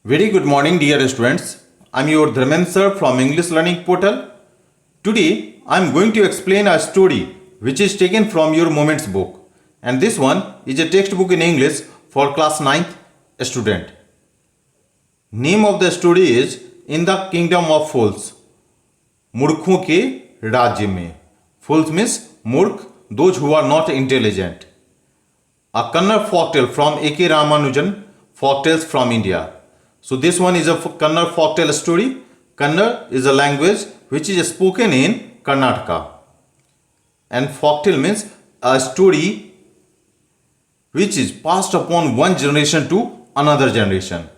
Very good morning, dear students. I'm your Dharmendra sir from English Learning Portal. Today, I'm going to explain a story which is taken from your Moments book. And this one is a textbook in English for class 9th student. Name of the story is In the Kingdom of Fools. मूर्खों के राज्य में. Fools means मूर्ख, those who are not intelligent. A Kannada folktale from A.K. Ramanujan, Folktales from India. So this one is a Kannada folktale story. Kannada is a language which is spoken in Karnataka. And folktale means a story which is passed upon one generation to another generation.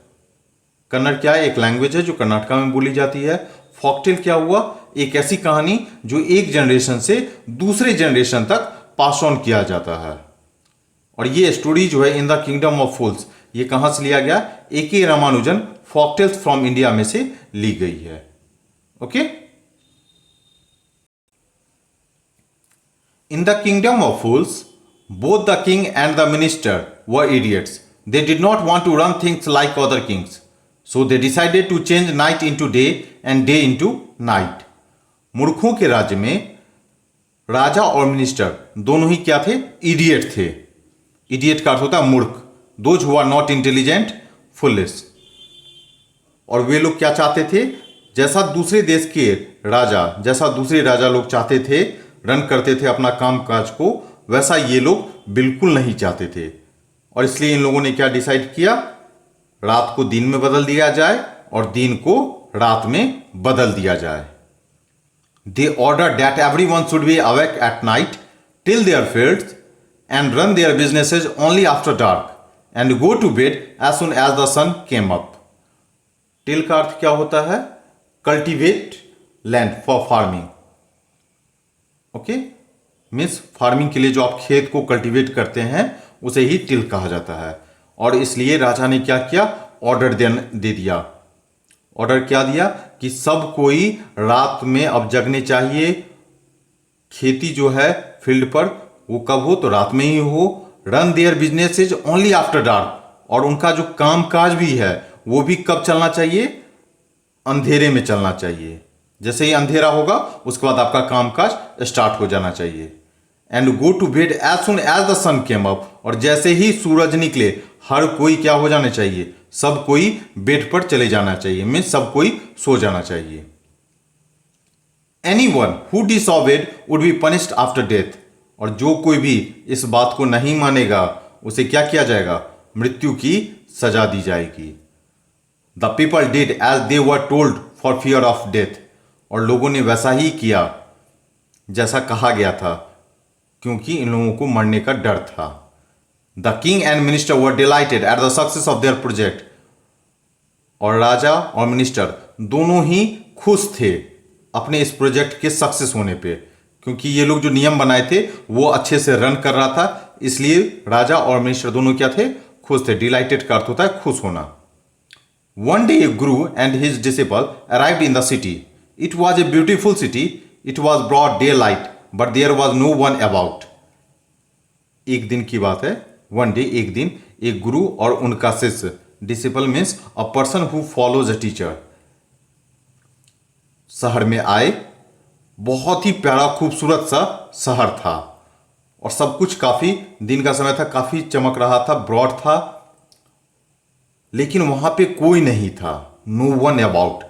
Kannada क्या है? एक language है जो कर्नाटका में बोली जाती है. फॉकटेल क्या हुआ? एक ऐसी कहानी जो एक जनरेशन से दूसरे जनरेशन तक पास ऑन किया जाता है. और ये स्टोरी जो है इन द किंगडम ऑफ फूल्स, ये कहां से लिया गया? ए.के. रामानुजन फॉकटेल्स फ्रॉम इंडिया में से ली गई है. Okay. In the kingdom of fools, both the king and the minister were idiots. They did not want to run things like other kings. So they decided to change night into day and day into night. मूर्खों के राज्य में राजा और minister दोनों ही क्या थे? Idiot थे. Idiot का अर्थ होता है मूर्ख. Those who are not intelligent, foolish. और वे लोग क्या चाहते थे? जैसा दूसरे देश के राजा, जैसा दूसरे राजा लोग चाहते थे, रन करते थे अपना काम काज को, वैसा ये लोग बिल्कुल नहीं चाहते थे. और इसलिए इन लोगों ने क्या डिसाइड किया? रात को दिन में बदल दिया जाए और दिन को रात में बदल दिया जाए. They order that everyone should be awake at night till their fields and run their businesses only after dark and go to bed as soon as the sun came up. Till का अर्थ क्या होता है? Cultivate land for farming. Okay, means farming के लिए जो आप खेत को कल्टीवेट करते हैं उसे ही टिल कहा जाता है. और इसलिए राजा ने क्या किया? ऑर्डर दे दिया. ऑर्डर क्या दिया? कि सब कोई रात में अब जगने चाहिए. खेती जो है फील्ड पर वो कब हो? तो रात में ही हो. Run their businesses only after dark. और उनका जो काम काज भी है वो भी कब चलना चाहिए? अंधेरे में चलना चाहिए. जैसे ही अंधेरा होगा उसके बाद आपका कामकाज स्टार्ट हो जाना चाहिए. And go to bed as soon as the sun came up. और जैसे ही सूरज निकले हर कोई क्या हो जाना चाहिए? सब कोई बेड पर चले जाना चाहिए. मीन्स सब कोई सो जाना चाहिए. Anyone who disobeyed would be punished after death. और जो कोई भी इस बात को नहीं मानेगा उसे क्या किया जाएगा? मृत्यु की सजा दी जाएगी. The people did as they were told for fear of death. और लोगों ने वैसा ही किया जैसा कहा गया था, क्योंकि इन लोगों को मरने का डर था. The king and minister were dilated at the success of their project. और राजा और मिनिस्टर दोनों ही खुश थे अपने इस प्रोजेक्ट के सक्सेस होने पे, क्योंकि ये लोग जो नियम बनाए थे वो अच्छे से रन कर रहा था. इसलिए राजा और मिनिस्टर दोनों क्या थे? खुश थे. डिलाइटेड का अर्थ होता है खुश होना. One day Guru and his disciple arrived in the city. It was a beautiful city. It was broad daylight, but there was no one about. एक दिन की बात है. वन डे, एक दिन, एक गुरु और उनका शिष्य. Disciple means a person who follows a teacher. शहर में आए. बहुत ही प्यारा खूबसूरत सा शहर था और सब कुछ काफी, दिन का समय था, काफी चमक रहा था, ब्रॉड था, लेकिन वहां पे कोई नहीं था. No one about.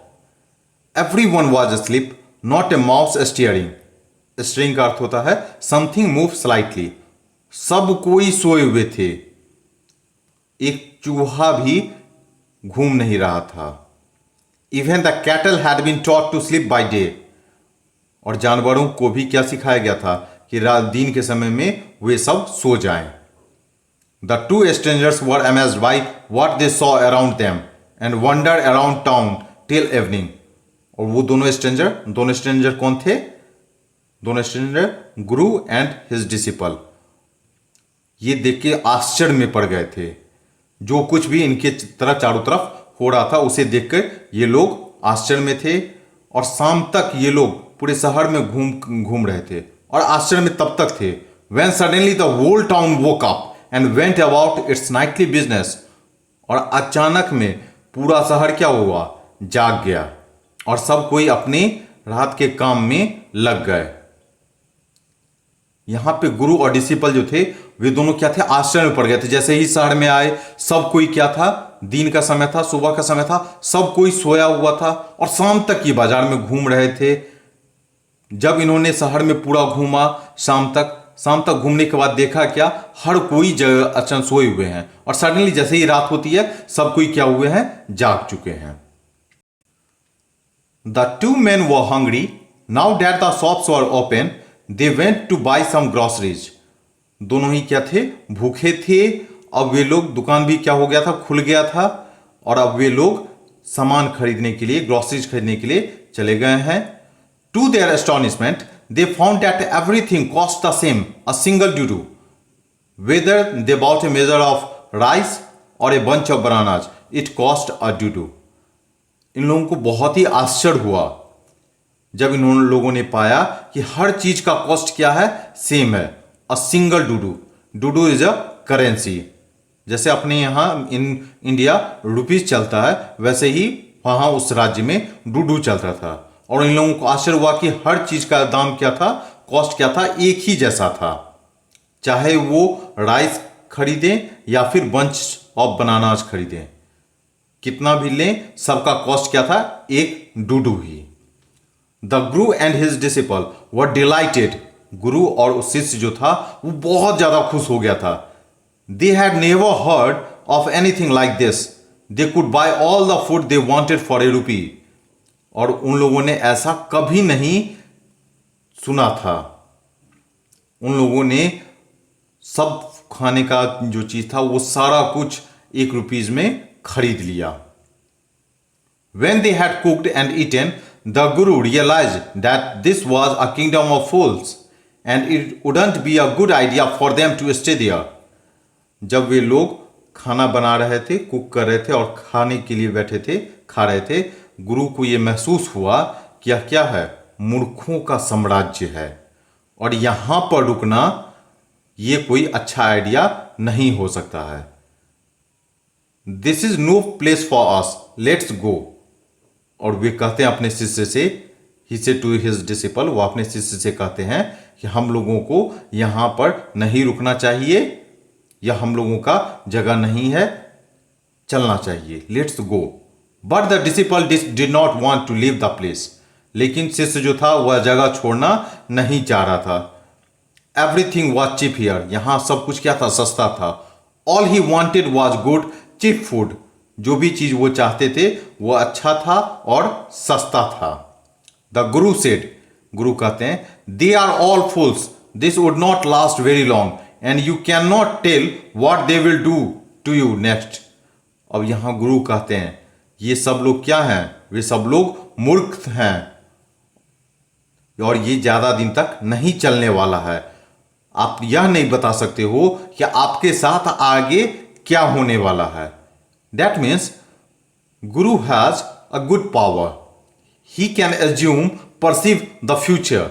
Everyone was asleep, not a mouse stirring. Stirring का अर्थ होता है something move slightly. सब कोई सोए हुए थे. एक चूहा भी घूम नहीं रहा था. Even the cattle had been taught to sleep by day. और जानवरों को भी क्या सिखाया गया था? कि दिन के समय में वे सब सो जाएं. The two strangers were amazed by what they saw around them and wandered around town till evening. और वो दोनों स्ट्रेंजर कौन थे? दोनों stranger Guru and his disciple. ये देख के आश्चर्य में पड़ गए थे. जो कुछ भी इनके तरफ चारों तरफ हो रहा था उसे देखकर ये लोग आश्चर्य में थे. और शाम तक ये लोग पूरे शहर में घूम रहे थे और आश्चर्य में तब तक थे. When suddenly the whole town woke up and went about its nightly business. और अचानक में पूरा शहर क्या हुआ, जाग गया और सब कोई अपने रात के काम में लग गए। यहां पे गुरु और डिसिपल जो थे वे दोनों क्या थे, आश्चर्य में पड़ गए थे। जैसे ही शहर में आए सब कोई क्या था, दिन का समय था, सुबह का समय था, सब कोई सोया हुआ था और शाम तक ये बाजार में घूम रहे थे। जब इन्होंने शहर में पूरा घूमा शाम तक घूमने के बाद देखा क्या, हर कोई जगह अचानक सोए हुए हैं और सडनली जैसे ही रात होती है सब कोई क्या हुए हैं, जाग चुके हैं। The two men were hungry. Now that the shops were open, they went to buy some groceries. दोनों ही क्या थे, भूखे थे। अब वे लोग, दुकान भी क्या हो गया था, खुल गया था और अब वे लोग सामान खरीदने के लिए, ग्रोसरीज खरीदने के लिए चले गए हैं। To their astonishment, they found that everything cost the same, a single dudu. Whether they bought a measure of rice or a bunch of bananas, it cost a dudu. इन लोगों को बहुत ही आश्चर्य हुआ जब इन लोगों ने पाया कि हर चीज का कॉस्ट क्या है, सेम है, अ सिंगल डूडू। डूडू इज अ करेंसी। जैसे अपने यहाँ इन इंडिया रुपीज चलता है, वैसे ही वहां उस राज्य में डूडू चलता था। और इन लोगों को आश्चर्य हुआ कि हर चीज का दाम क्या था, कॉस्ट क्या था, एक ही जैसा था। चाहे वो राइस खरीदें या फिर बंच ऑफ बनानाज खरीदें, कितना भी लें, सबका कॉस्ट क्या था, एक डूडू ही। The Guru and his disciple were dilated. गुरु और शिष्य जो था वो बहुत ज्यादा खुश हो गया था। They had never heard of anything like this. They could buy all the food they wanted for a rupee. और उन लोगों ने ऐसा कभी नहीं सुना था। उन लोगों ने सब खाने का जो चीज था वो सारा कुछ ₹1 में खरीद लिया। When they had cooked and eaten, the Guru realized that this was a kingdom of fools and it wouldn't be a good idea for them to stay there. जब वे लोग खाना बना रहे थे, कुक कर रहे थे और खाने के लिए बैठे थे, खा रहे थे, गुरु को यह महसूस हुआ कि यह क्या है, मूर्खों का साम्राज्य है और यहां पर रुकना यह कोई अच्छा आइडिया नहीं हो सकता है। This is no place for us, let's go. और वे कहते हैं अपने शिष्य से, ही से टू हिज डिसिपल, वो अपने शिष्य से कहते हैं कि हम लोगों को यहां पर नहीं रुकना चाहिए, यह हम लोगों का जगह नहीं है, चलना चाहिए, let's go. But the disciple did not want to leave the place. लेकिन शिष्य जो था वह जगह छोड़ना नहीं चाह रहा था। Everything was cheap here. यहां सब कुछ क्या था, सस्ता था। All he wanted was good cheap food. जो भी चीज वो चाहते थे वो अच्छा था और सस्ता था। द गुरु सेड, गुरु कहते हैं, they are all fools, this would not last very long and you can not tell what they will do to you next. अब यहां गुरु कहते हैं ये सब लोग क्या हैं, वे सब लोग मूर्ख हैं और ये ज्यादा दिन तक नहीं चलने वाला है। आप यह नहीं बता सकते हो कि आपके साथ आगे क्या होने वाला है। That means Guru has a good power. He can assume, perceive the future.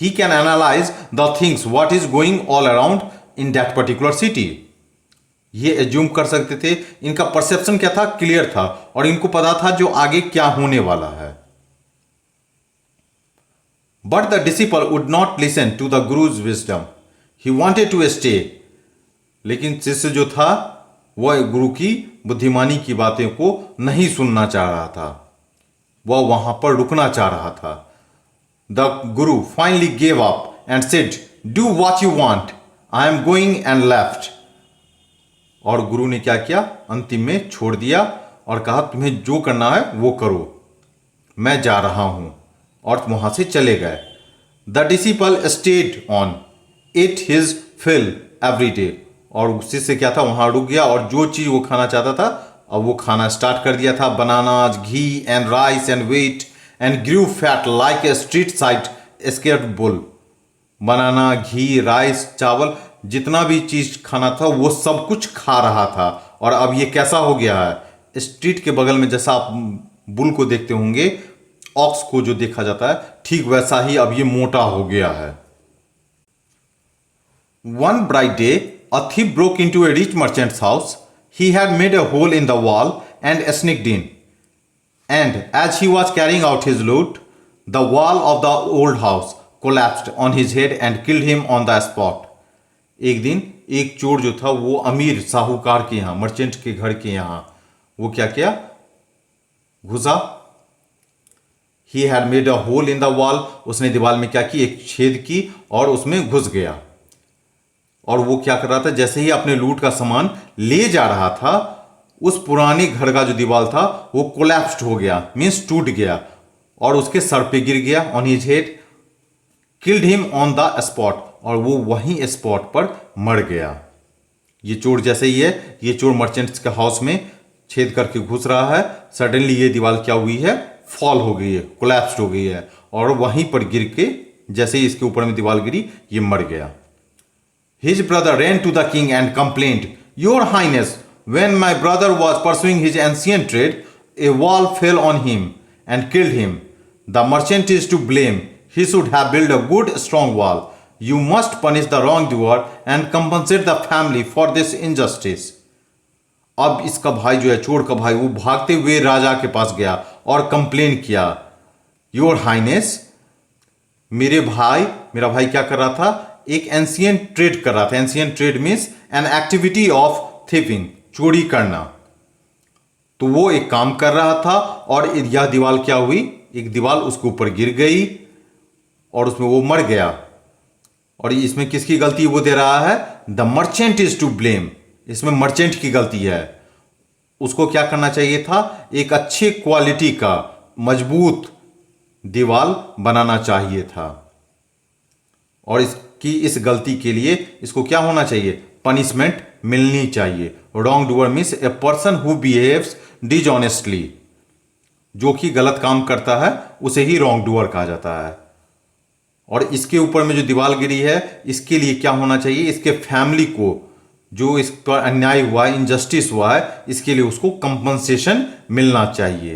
He can analyse the things what is going all around in that particular city. ये एज्यूम कर सकते थे, इनका परसेप्शन क्या था, क्लियर था और इनको पता था जो आगे क्या होने वाला है। But the disciple would not listen to the Guru's wisdom. He wanted to stay. लेकिन शिष्य जो था वह गुरु की बुद्धिमानी की बातें को नहीं सुनना चाह रहा था, वह वहां पर रुकना चाह रहा था। The Guru finally gave up and said, "Do what you want. I am going," and left. और गुरु ने क्या किया, अंतिम में छोड़ दिया और कहा तुम्हें जो करना है वो करो, मैं जा रहा हूं, और वहां से चले गए। The disciple stayed on, ate his fill every day. और शिष्य क्या था, वहां रुक गया और जो चीज वो खाना चाहता था अब वो खाना स्टार्ट कर दिया था। Bananas, ghee and rice and wheat and Guru fat like a street side scared bull. Banana, ghee, rice, चावल, जितना भी चीज खाना था वो सब कुछ खा रहा था। और अब ये कैसा हो गया है, स्ट्रीट के बगल में जैसा आप बुल को देखते होंगे, ऑक्स को जो देखा जाता है, ठीक वैसा ही अब ये मोटा हो गया है। One bright day, a thief broke into a rich merchant's house. He had made a hole in the wall and sneaked in. And as he was carrying out his loot, the wall of the old house collapsed on his head and killed him on the spot. एक दिन एक चोर जो था वो अमीर साहूकार के यहाँ, मर्चेंट के घर के यहाँ, वो क्या किया, घुसा. He had made a hole in the wall, उसने दीवार में क्या की, एक छेद की और उसमें घुस गया. और वो क्या कर रहा था, जैसे ही अपने लूट का सामान ले जा रहा था, उस पुराने घर का जो दीवार था वो कोलैप्स्ड हो गया, मीन्स टूट गया और उसके सर पे गिर गया, on his head, killed him on the spot, और वो वहीं स्पॉट पर मर गया. ये चोर जैसे ही है, ये चोर मर्चेंट्स के हाउस में छेद करके घुस रहा है. सडनली ये दीवार क्या हुई है, फॉल हो गई है, कोलैप्स्ड हो गई है, और वहीं पर गिर के जैसे ही इसके ऊपर में दीवार गिरी, ये मर गया. His brother ran to the king and complained, Your Highness, when my brother was pursuing his ancient trade, a wall fell on him and killed him. The merchant is to blame. He should have built a good, strong wall. You must punish the wrongdoer and compensate the family for this injustice. अब इसका भाई जो है, चोर का भाई, वो भागते हुए राजा के पास गया और कंप्लेन किया, योर हाइनेस, मेरा भाई क्या कर रहा था, एक एंशियंट ट्रेड कर रहा था. Ancient trade means an activity of thieving, चोरी करना. तो वो एक काम कर रहा था और यह दीवार क्या हुई, एक दीवार उसके ऊपर गिर गई और उसमें वो मर गया. और इसमें किसकी गलती वो दे रहा है, the merchant is to blame. इसमें मर्चेंट की गलती है. उसको क्या करना चाहिए था, एक अच्छे क्वालिटी का मजबूत दीवार बनाना चाहिए था. और इसकी इस गलती के लिए इसको क्या होना चाहिए, पनिशमेंट मिलनी चाहिए. Wrong doer means a person who behaves dishonestly, जो कि गलत काम करता है उसे ही रॉन्ग डूअर कहा जाता है. और इसके ऊपर में जो दीवार गिरी है, इसके लिए क्या होना चाहिए, इसके फैमिली को जो इस पर अन्याय हुआ है, इनजस्टिस हुआ है, इसके लिए उसको कंपनसेशन मिलना चाहिए.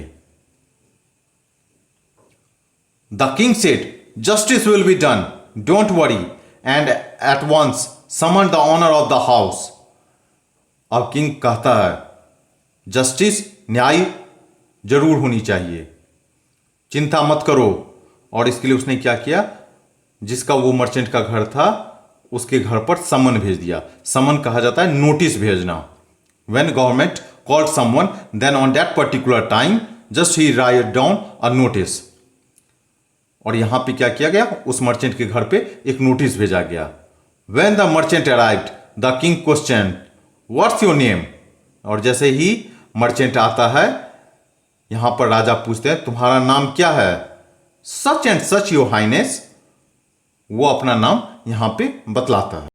The king said, justice will be done, don't worry, and at once summon the owner of the house. अब किंग कहता है, जस्टिस, न्याय जरूर होनी चाहिए, चिंता मत करो. और इसके लिए उसने क्या किया, जिसका वो मर्चेंट का घर था उसके घर पर समन भेज दिया. समन कहा जाता है नोटिस भेजना. When government called someone, then on that particular time just he write down a notice. और यहां पे क्या किया गया, उस मर्चेंट के घर पे एक नोटिस भेजा गया. When the merchant arrived, the king question, what's your name. और जैसे ही मर्चेंट आता है, यहां पर राजा पूछते हैं, तुम्हारा नाम क्या है. Such and such your highness, वो अपना नाम यहां पे बतलाता है.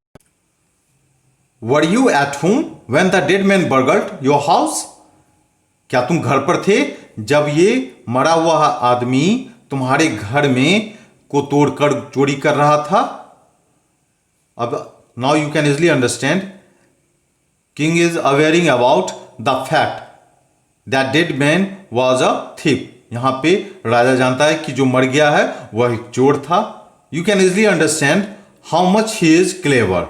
Were you at home when the dead man burgled your house. क्या तुम घर पर थे जब ये मरा हुआ आदमी तुम्हारे घर में को तोड़कर चोरी कर रहा था. अब now you can easily understand, king is awaring about the fact that dead man was a thief. यहां पे राजा जानता है कि जो मर गया है वह एक चोर था. You can easily understand how much he is clever,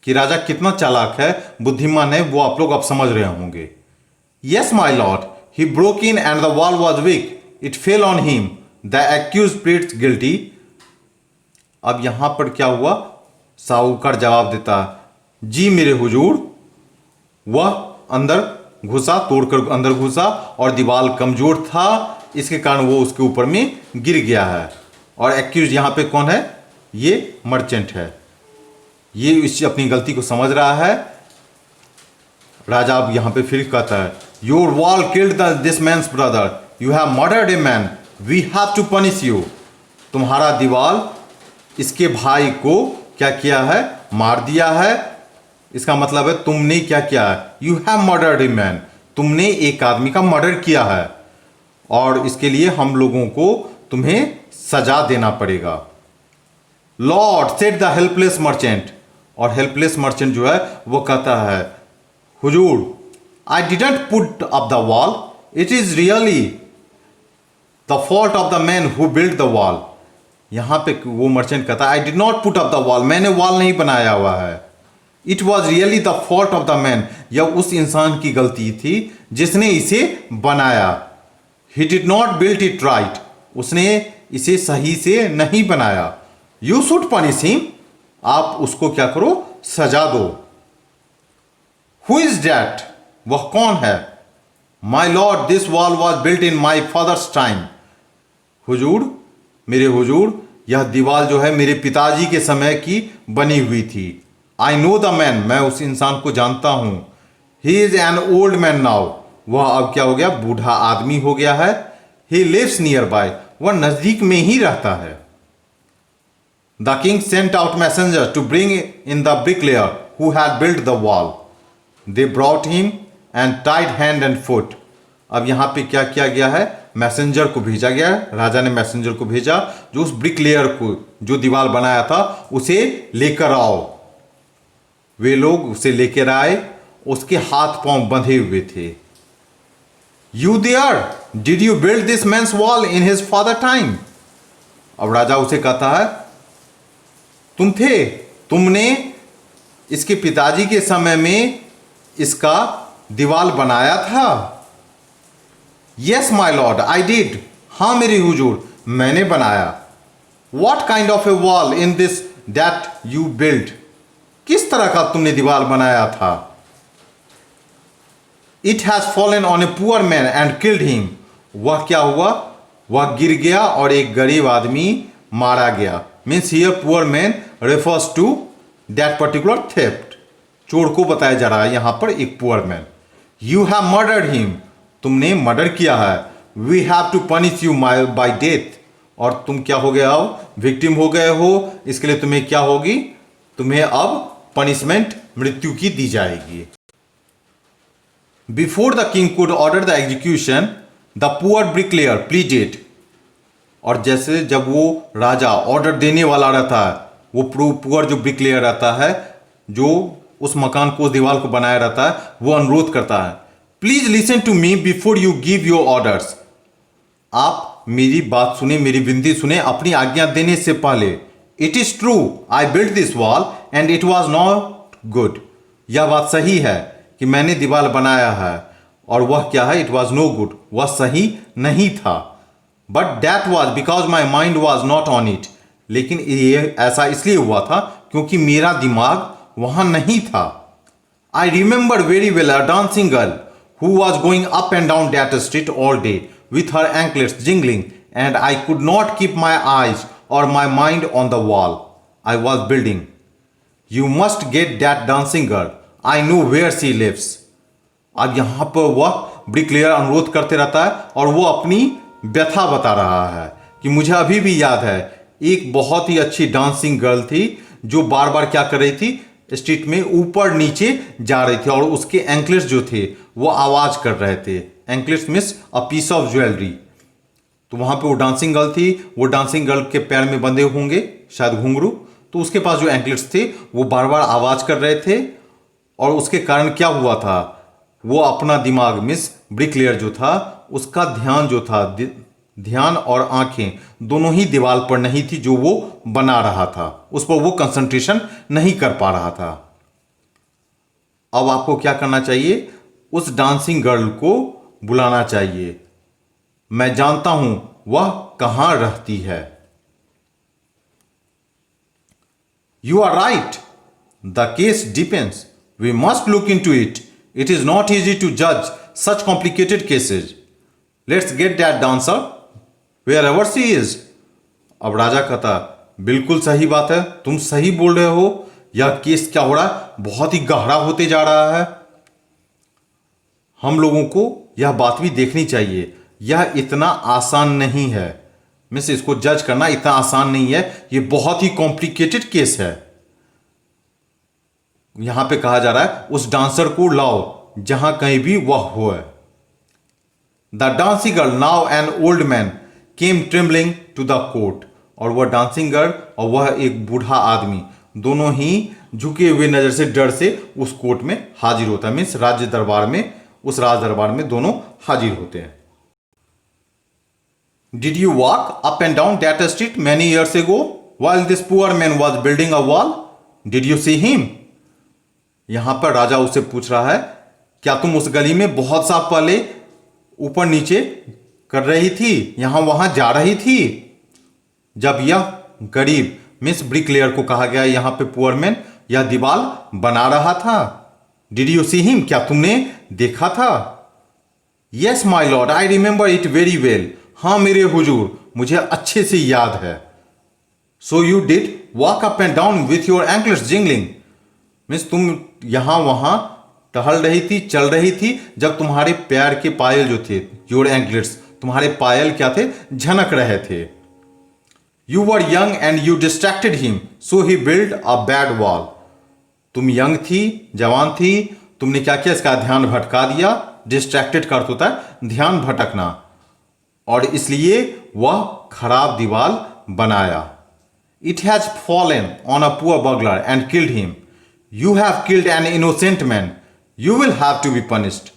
कि राजा कितना चालाक है, बुद्धिमान है, वो आप लोग अब समझ रहे होंगे. Yes my lord, he broke in and the wall was weak, it fell on him, the accused pleads guilty. अब यहां पर क्या हुआ, साहूकार जवाब देता है, जी मेरे हुजूर, वह अंदर घुसा, तोड़कर अंदर घुसा और दीवार कमजोर था, इसके कारण वो उसके ऊपर में गिर गया है. और एक्यूज यहां पे कौन है, ये मर्चेंट है. ये इस अपनी गलती को समझ रहा है. राजा अब यहां पे फिर कहता है, your wall killed this man's brother, you have murdered a man, we have to punish you. तुम्हारा दीवार इसके भाई को क्या किया है, मार दिया है. इसका मतलब है तुमने क्या किया है, you have murdered a man, तुमने एक आदमी का मर्डर किया है और इसके लिए हम लोगों को तुम्हें सजा देना पड़ेगा. Lord said the helpless merchant. और हेल्पलेस मर्चेंट जो है वो कहता है, हुजूर, I didn't put up the wall, it is really the fault of the man who build the wall. यहां पे वो मर्चेंट कहता है, I did not put up the wall, मैंने वॉल नहीं बनाया हुआ है, it was really the fault of the man, यह उस इंसान की गलती थी जिसने इसे बनाया. He did not build it right, उसने इसे सही से नहीं बनाया. यू शुड पनिश हिम, आप उसको क्या करो, सजा दो. हु इज डैट, वह कौन है. My lord this wall was built in my father's time, हुजूर, मेरे हुजूर, यह दीवार जो है मेरे पिताजी के समय की बनी हुई थी. आई नो द मैन, मैं उस इंसान को जानता हूं. He is an old man now, वह अब क्या हो गया, बूढ़ा आदमी हो गया है. ही लिव्स नियर बाय, वह नजदीक में ही रहता है. The king sent out messenger to bring in the bricklayer who had built the wall. They brought him and tied hand and foot. अब यहां पे क्या किया गया है, मैसेंजर को भेजा गया है. राजा ने मैसेंजर को भेजा जो उस ब्रिकलेयर को, जो दीवार बनाया था, उसे लेकर आओ. वे लोग उसे लेकर आए, उसके हाथ पांव बंधे हुए थे. You there, did you build this man's wall in his father time. अब राजा उसे कहता है, तुम थे, तुमने इसके पिताजी के समय में इसका दीवार बनाया था. Yes my Lord I did, हाँ मेरे हुजूर, मैंने बनाया. What kind of A wall in this that you build, किस तरह का तुमने दीवार बनाया था. It has fallen on a poor man and killed him, वह क्या हुआ, वह गिर गया और एक गरीब आदमी मारा गया. Means here poor man refers to that particular theft. चोर को बताया जा रहा है यहां पर एक poor man. You have murdered him, तुमने मर्डर किया है. We have to punish you by death, और तुम क्या हो गए, अब विक्टिम हो गए हो, इसके लिए तुम्हें क्या होगी, तुम्हें अब पनिशमेंट मृत्यु की दी जाएगी. Before the king could order the execution the poor bricklayer pleaded. और जैसे जब वो राजा ऑर्डर देने वाला रहता है, वो पुअर जो ब्रिकलेयर रहता है, जो उस मकान को, उस दीवार को बनाया रहता है, वो अनुरोध करता है, please listen to me before you give your orders. आप मेरी बात सुने, मेरी विनती सुने अपनी आज्ञा देने से पहले. It is true I built this wall and it was not good, यह बात सही है कि मैंने दीवार बनाया है और वह क्या है, इट वॉज नो गुड, वह सही नहीं था. But that was because my mind was not on it, लेकिन ये ऐसा इसलिए हुआ था क्योंकि मेरा दिमाग वहां नहीं था. I remember very well a dancing girl who was going up and down that street all day with her anklets jingling, and I could not keep my eyes or my mind on the wall I was building. You must get that dancing girl. I know where she lives. अब यहाँ पर वह bricklayer अनुरोध करते रहता है और वो अपनी व्यथा बता रहा है कि मुझे अभी भी याद है, एक बहुत ही अच्छी डांसिंग गर्ल थी जो बार बार क्या कर रही थी, स्ट्रीट में ऊपर नीचे जा रही थी और उसके एंकलेट्स जो थे वो आवाज कर रहे थे. Anklets means a piece of jewellery. तो वहां पे वो डांसिंग गर्ल थी, वो डांसिंग गर्ल के पैर में बंधे होंगे शायद घुंघरू, तो उसके पास जो एंकलेट्स थे वो बार बार आवाज कर रहे थे. और उसके कारण क्या हुआ था, वो अपना दिमाग मीन्स ब्रिकलेयर जो था, उसका ध्यान जो था, ध्यान और आंखें दोनों ही दीवार पर नहीं थी जो वो बना रहा था, उस पर वो कंसंट्रेशन नहीं कर पा रहा था. अब आपको क्या करना चाहिए, उस डांसिंग गर्ल को बुलाना चाहिए. मैं जानता हूं वह कहां रहती है. You are right, the case depends, we must look into it. It is not easy to जज such complicated cases. Let's get that dancer wherever she is. अब राजा कहता, बिल्कुल सही बात है, तुम सही बोल रहे हो, यह केस क्या हो रहा है, बहुत ही गहरा होते जा रहा है. हम लोगों को यह बात भी देखनी चाहिए, यह इतना आसान नहीं है, मीन्स इसको जज करना इतना आसान नहीं है, यह बहुत ही कॉम्प्लिकेटेड केस है. यहां पे कहा जा रहा है उस डांसर को लाओ जहां कहीं भी वह हो. The dancing girl now an old man came trembling to the court. और वह डांसिंग गर्ल और वह एक बूढ़ा आदमी दोनों ही झुके हुए नजर से, डर से उस कोर्ट में हाजिर होता है. मीन्स राज्य दरबार में, उस राज दरबार में दोनों हाजिर होते हैं. Did you walk up and down that street many years ago while this poor man was building a wall. Did you see him. यहां पर राजा उससे पूछ रहा है, क्या तुम उस गली में बहुत सा पहले ऊपर नीचे कर रही थी, यहां वहां जा रही थी? जब यह गरीब मिस ब्रिकलेयर को कहा गया यहां पे पुअर मैन यह दीवार बना रहा था। Did you see him? क्या तुमने देखा था? Yes my Lord, I remember it very well. हाँ मेरे हुजूर, मुझे अच्छे से याद है। So you did walk up and down with your ankles jingling. Means तुम यहां वहां टहल रही थी, चल रही थी, जब तुम्हारे पैर के पायल जो थे, योर एंकलेट्स, तुम्हारे पायल क्या थे, झनक रहे थे। You were young and you distracted him so he build a bad wall. तुम यंग थी, जवान थी, तुमने क्या किया, इसका ध्यान भटका दिया। डिस्ट्रैक्टेड का अर्थ होता है ध्यान भटकना, और इसलिए वह खराब दीवार बनाया। It has fallen on a poor burglar and killed him. You have killed an innocent man, you will have to be punished.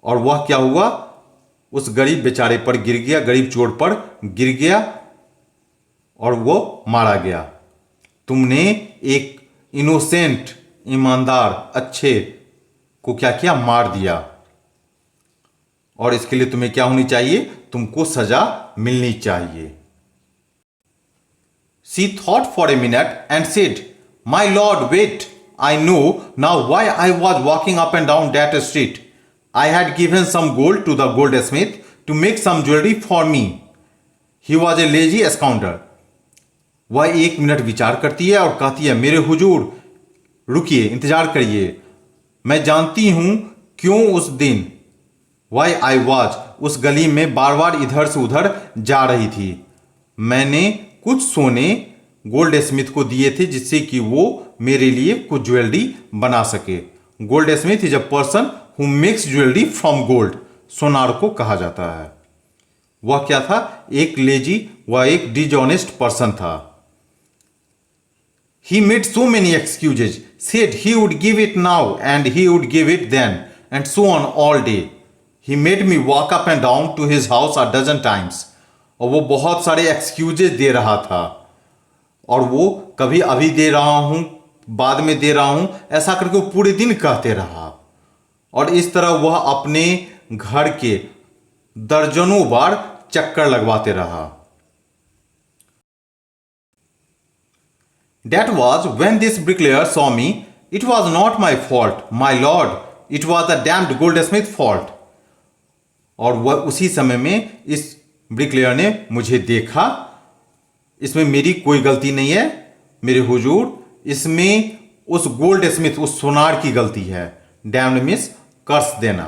और वह क्या हुआ, उस गरीब बेचारे पर गिर गया, गरीब चोर पर गिर गया और वो मारा गया। तुमने एक इनोसेंट, ईमानदार, अच्छे को क्या किया, मार दिया, और इसके लिए तुम्हें क्या होनी चाहिए, तुमको सजा मिलनी चाहिए। She thought for a minute and said, my lord wait, I know now why I was walking up and down that street. I had given some gold to the goldsmith to make some jewellery for me. He was a lazy scoundrel. वह एक minute विचार करती है और कहती है, मेरे हुजूर रुकिए, इंतजार करिए, मैं जानती हूं क्यों उस दिन वाई आई वॉज उस गली में बार बार इधर से उधर जा रही थी। मैंने कुछ सोने गोल्ड स्मिथ को दिए थे जिससे कि वो मेरे लिए कुछ ज्वेलरी बना सके। Goldsmith is a person who makes jewellery from gold. सोनार को कहा जाता है। वह क्या था, एक लेजी, वह एक डिजॉनेस्ट पर्सन था। He made so many excuses, said he would give it now and he would give it then, and so on all day. He made me walk up and down to his house a dozen times. और वो बहुत सारे excuses दे रहा था, और वो कभी अभी दे रहा हूं, बाद में दे रहा हूं, ऐसा करके वो पूरे दिन कहते रहा। और इस तरह वह अपने घर के दर्जनों बार चक्कर लगवाते रहा। That was when this bricklayer saw me. It was not my fault, my lord. It was the damned goldsmith's fault. और वह उसी समय में इस ब्रिकलेयर ने मुझे देखा। इसमें मेरी कोई गलती नहीं है मेरे हुजूर, इसमें उस गोल्ड स्मिथ, उस सोनार की गलती है। डैम्ड मीन्स कर्स देना।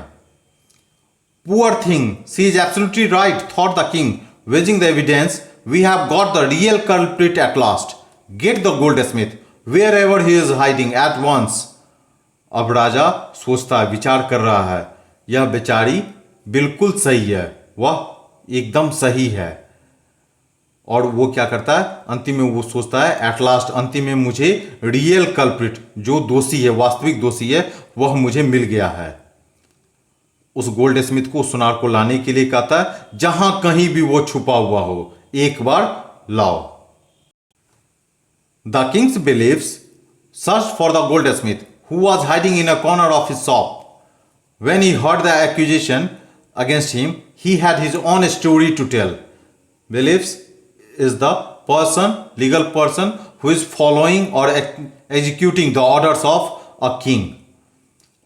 Poor thing, she is absolutely right, thought the king, weighing the evidence, we have got the real culprit at last. Get the goldsmith wherever he is hiding at once. अब राजा सोचता है, विचार कर रहा है, यह बेचारी बिल्कुल सही है, वह एकदम सही है। और वो क्या करता है, अंतिम में वो सोचता है, एट लास्ट, अंतिम में मुझे रियल कल्प्रिट, जो दोषी है, वास्तविक दोषी है, वह मुझे मिल गया है। उस गोल्ड स्मिथ को, सुनार को लाने के लिए कहता है, जहां कहीं भी वो छुपा हुआ हो, एक बार लाओ। The king's bailiffs searched for the goldsmith, who was hiding in a corner of his shop. When he heard the accusation against him, he had his own story to tell. Bailiffs is the person, legal person, who is following or executing the orders of a king.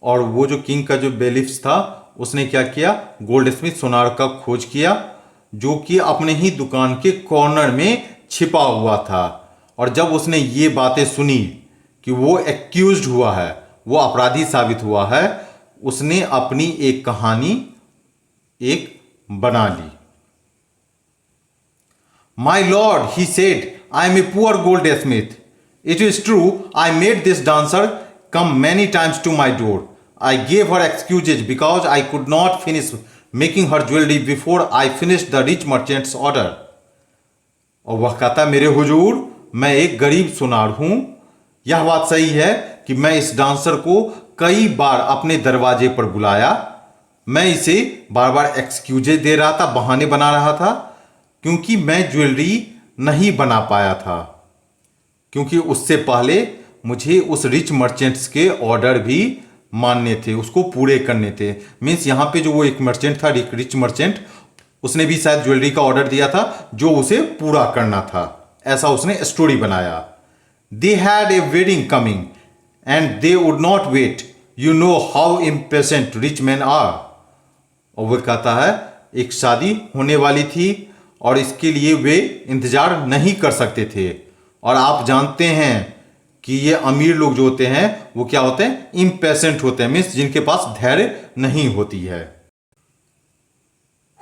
और वो जो king का जो बेलिफ्स था, उसने क्या किया, Goldsmith सोनार का खोज किया, जो कि अपने ही दुकान के कॉर्नर में छिपा हुआ था। और जब उसने ये बातें सुनी कि वो एक्यूज्ड हुआ है, वो अपराधी साबित हुआ है, उसने अपनी एक कहानी एक बना ली। My lord, he said, I am a poor goldsmith. It is true, I made this dancer come many times to my door. I gave her excuses because I could not finish making her jewellery before I finish the rich merchant's order. और वह कहता, मेरे हुजूर, मैं एक गरीब सुनार हूं। यह बात सही है कि मैं इस डांसर को कई बार अपने दरवाजे पर बुलाया, मैं इसे बार बार एक्सक्यूजेज दे रहा था, बहाने बना रहा था, क्योंकि मैं ज्वेलरी नहीं बना पाया था, क्योंकि उससे पहले मुझे उस रिच मर्चेंट्स के ऑर्डर भी मानने थे, उसको पूरे करने थे। मीन्स यहाँ पे जो वो एक मर्चेंट था, एक रिच मर्चेंट, उसने भी शायद ज्वेलरी का ऑर्डर दिया था जो उसे पूरा करना था, ऐसा उसने स्टोरी बनाया। They had a wedding coming and they would not wait, you know how impatient rich man are. और वो कहता है एक शादी होने वाली थी और इसके लिए वे इंतजार नहीं कर सकते थे। और आप जानते हैं कि ये अमीर लोग जो होते हैं वो क्या होते हैं, इम्पेशेंट होते हैं, मीन्स जिनके पास धैर्य नहीं होती है।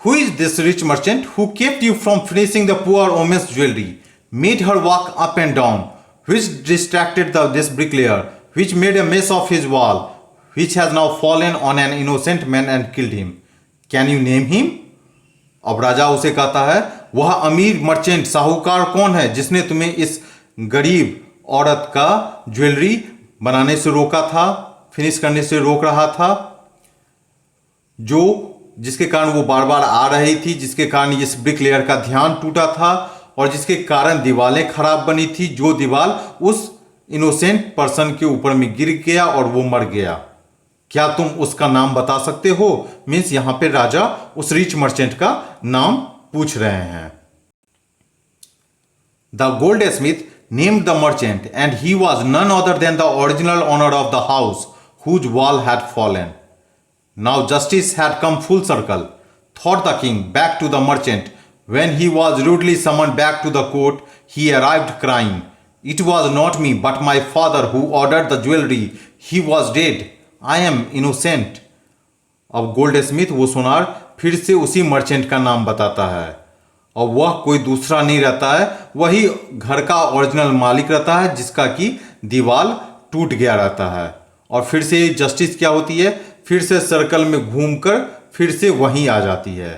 Who is this rich merchant who kept you from finishing the poor woman's jewelry, made her walk up and down, which distracted this bricklayer, which made a mess of his wall, which has now fallen on an innocent man and killed him? Can you name him? अब राजा उसे कहता है वह अमीर merchant साहूकार कौन है जिसने तुम्हें इस गरीब औरत का ज्वेलरी बनाने से रोका था, फिनिश करने से रोक रहा था, जो जिसके कारण वो बार बार आ रही थी, जिसके कारण इस ब्रिक लेयर का ध्यान टूटा था और जिसके कारण दीवारें खराब बनी थी, जो दीवार उस इनोसेंट पर्सन के ऊपर में गिर गया और वो मर गया। क्या तुम उसका नाम बता सकते हो? मीन्स यहां पे राजा उस रिच मर्चेंट का नाम पूछ रहे हैं। The goldsmith named the merchant and he was none other than the original owner of the house whose wall had fallen. Now justice had come full circle, thought the king back to the merchant. When he was rudely summoned back to the court, he arrived crying, "It was not me, but my father who ordered the jewelry. He was dead. I am innocent." अब gold Smith वो सोनार फिर से उसी merchant का नाम बताता है और वह कोई दूसरा नहीं रहता है, वही घर का ओरिजिनल मालिक रहता है जिसका कि दीवार टूट गया रहता है। और फिर से जस्टिस क्या होती है, फिर से सर्कल में घूमकर फिर से वहीं आ जाती है।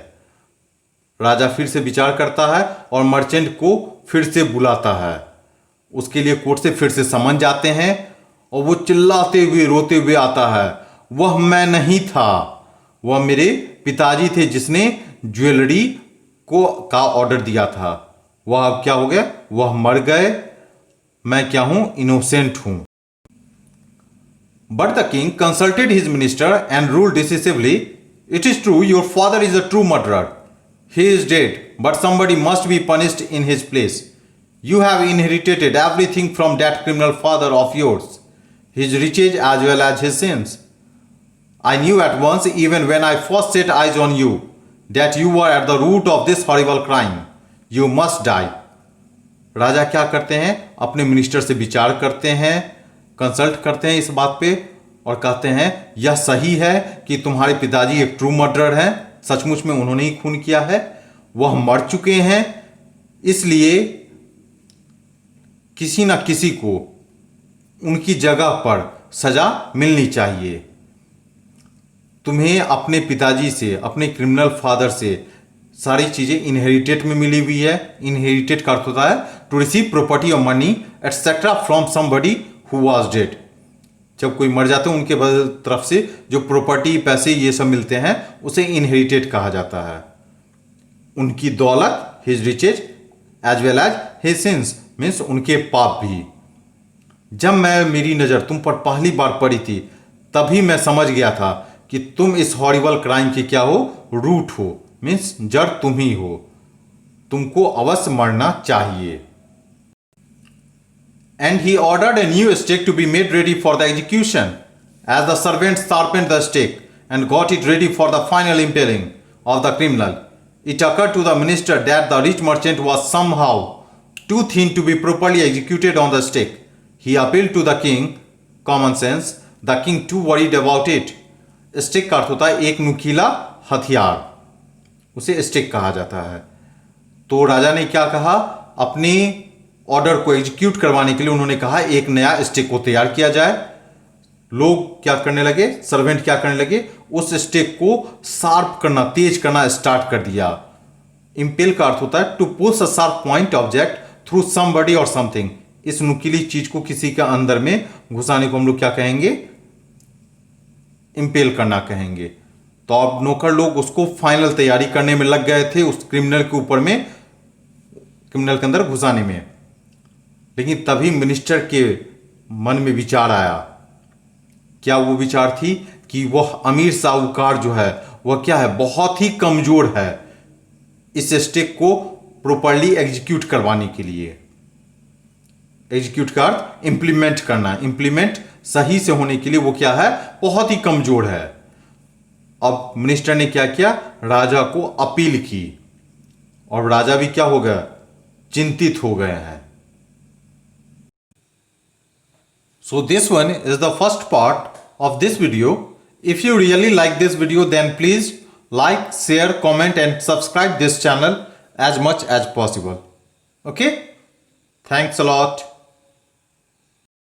राजा फिर से विचार करता है और मर्चेंट को फिर से बुलाता है। उसके लिए कोर्ट से फिर से समन जाते हैं और वो चिल्लाते हुए रोते हुए आता है, वह मैं नहीं था, वह मेरे पिताजी थे जिसने ज्वेलरी का ऑर्डर दिया था। वह अब क्या हो गया, वह मर गए, मैं क्या हूं, इनोसेंट हूं। But the king consulted his minister and ruled decisively, "It is true, your father is a true murderer. He is dead, but somebody must be punished in his place. You have inherited everything from that criminal father of yours, his riches as well as his sins. I knew at once, even when I first set eyes on you, that you were at the root of this horrible crime. You must die." राजा क्या करते हैं, अपने minister से विचार करते हैं, consult करते हैं इस बात पे और कहते हैं यह सही है कि तुम्हारे पिताजी एक ट्रू मर्डरर हैं, सचमुच में उन्होंने ही खून किया है, वह मर चुके हैं, इसलिए किसी ना किसी को उनकी जगह पर सजा मिलनी चाहिए। तुम्हें अपने पिताजी से, अपने क्रिमिनल फादर से सारी चीजें इनहेरिटेड में मिली हुई है। इनहेरिटेड का अर्थ होता है टू रिसीव प्रॉपर्टी और money etcetera from somebody who was dead. जब कोई मर जाते हैं उनके तरफ से जो प्रॉपर्टी, पैसे ये सब मिलते हैं उसे इनहेरिटेड कहा जाता है। उनकी दौलत, his riches as well as his sins, means उनके पाप भी। जब मेरी नज़र तुम पर पहली बार पड़ी थी तभी मैं समझ गया था कि तुम इस हॉरिबल क्राइम के क्या हो, रूट हो, मीन्स जड़ तुम ही हो, तुमको अवश्य मरना चाहिए। And he ordered a new stake to be made ready for the execution. As the servants sharpened the stake and got it ready for the final impaling of the criminal, it occurred to the minister that the rich merchant was somehow too thin to be properly executed on the stake. He appealed to the king, common sense. The king too worried about it. Stick का अर्थ होता है एक नुकीला हथियार, उसे stick कहा जाता है। तो राजा ने क्या कहा, अपने ऑर्डर को एग्जीक्यूट करवाने के लिए उन्होंने कहा एक नया स्टिक को तैयार किया जाए। लोग क्या करने लगे, सर्वेंट क्या करने लगे, उस स्टिक को शार्प करना, तेज करना स्टार्ट कर दिया। इंपेल का अर्थ होता है to push a sharp point object through somebody और समथिंग। इस नुकीली चीज को किसी के अंदर में घुसाने को हम लोग क्या कहेंगे, इंपेल करना कहेंगे। तो अब नौकर लोग उसको फाइनल तैयारी करने में लग गए थे उस क्रिमिनल के ऊपर में, क्रिमिनल के अंदर घुसाने में। लेकिन तभी मिनिस्टर के मन में विचार आया। क्या वो विचार थी कि वह अमीर साहूकार जो है वह क्या है, बहुत ही कमजोर है इस स्टेक को प्रॉपरली एग्जीक्यूट करवाने के लिए। एग्जीक्यूट का अर्थ इंप्लीमेंट करना, इंप्लीमेंट सही से होने के लिए वो क्या है, बहुत ही कमजोर है। अब मिनिस्टर ने क्या किया, राजा को अपील की और राजा भी क्या हो गया, चिंतित हो गए हैं। So this one is the first part of this video. If you really like this video, then please like, share, comment and subscribe this channel as much as possible. Okay? Thanks a lot.